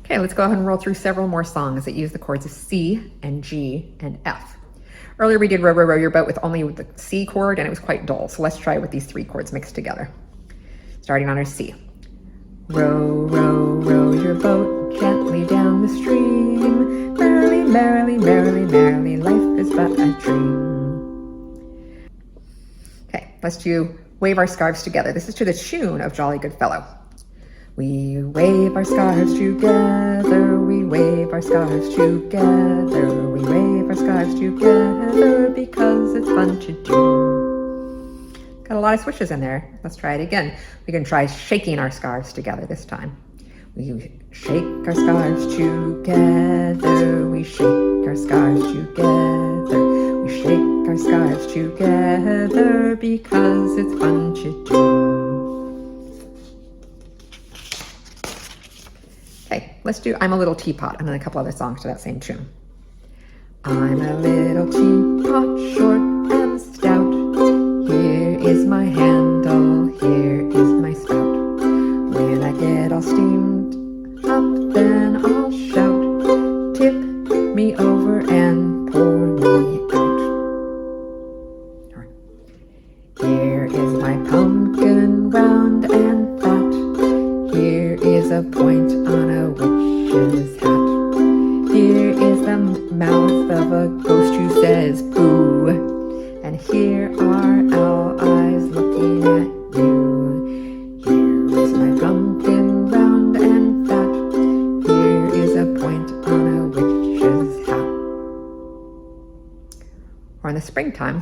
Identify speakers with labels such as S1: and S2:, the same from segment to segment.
S1: Okay, let's go ahead and roll through several more songs that use the chords of C and G and F. Earlier we did Row, Row, Row Your Boat with only the C chord, and it was quite dull. So let's try it with these three chords mixed together. Starting on our C. Row, row, row your boat gently down the stream. Merrily, merrily, merrily, merrily, life is but a dream. Okay, let's do Wave Our Scarves Together. This is to the tune of Jolly Good Fellow. We wave our scarves together, we wave our scarves together, we wave our scarves together because it's fun to do. Got a lot of swishes in there. Let's try it again. We can try shaking our scarves together this time. We shake our scarves together, we shake our scarves together, we shake our scarves together because it's fun to do. Okay, let's do I'm a Little Teapot and then a couple other songs to that same tune. I'm a little teapot, short and stout. Here is my handle, here is my spout. When I get all steamed up, then I'll shout, tip me over and pour me out. Here is my pumpkin, round and fat. Here is a point on a witch's hat. Here is the mouth of a ghost who says boo. And here are owl eyes looking at you. Here is my pumpkin, round and fat. Here is a point on a witch's hat. Or in the springtime,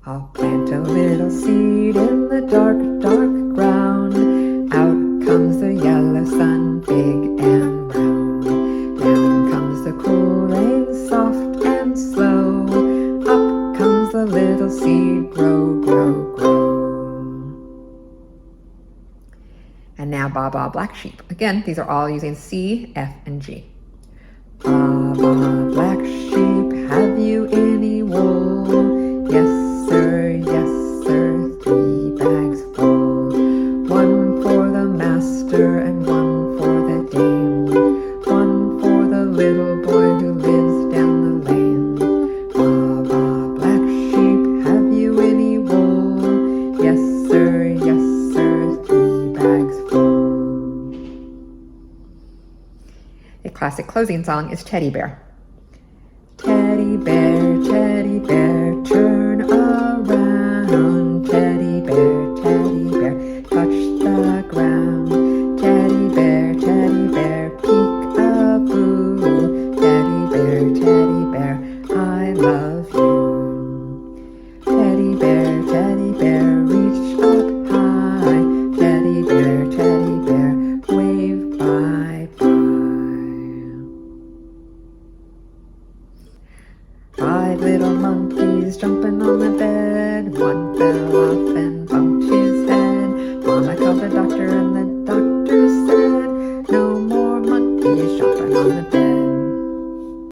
S1: I'll plant a little seed in the dark, dark ground. Out comes the yellow sun, big and round. Down comes the cool rain, soft and slow. Up comes the little seed, grow, grow, grow. And now Baa Baa Black Sheep. Again, these are all using C, F, and G. Baa Baa Black Sheep, have you any wool? Yes, sir, yes, sir, 3 bags full. One for the master and one for the dame. One for the little boy who lives down the lane. Baa Baa Black Sheep, have you any wool? Yes, sir, 3 bags full. A classic closing song is Teddy Bear. Teddy bear, turn around. Teddy bear, touch the ground. Teddy bear, peek-a-boo. Teddy bear, I love you. Teddy bear, reach up high. Teddy bear, wave bye-bye. 5 little monkeys jumping on the bed. One fell off and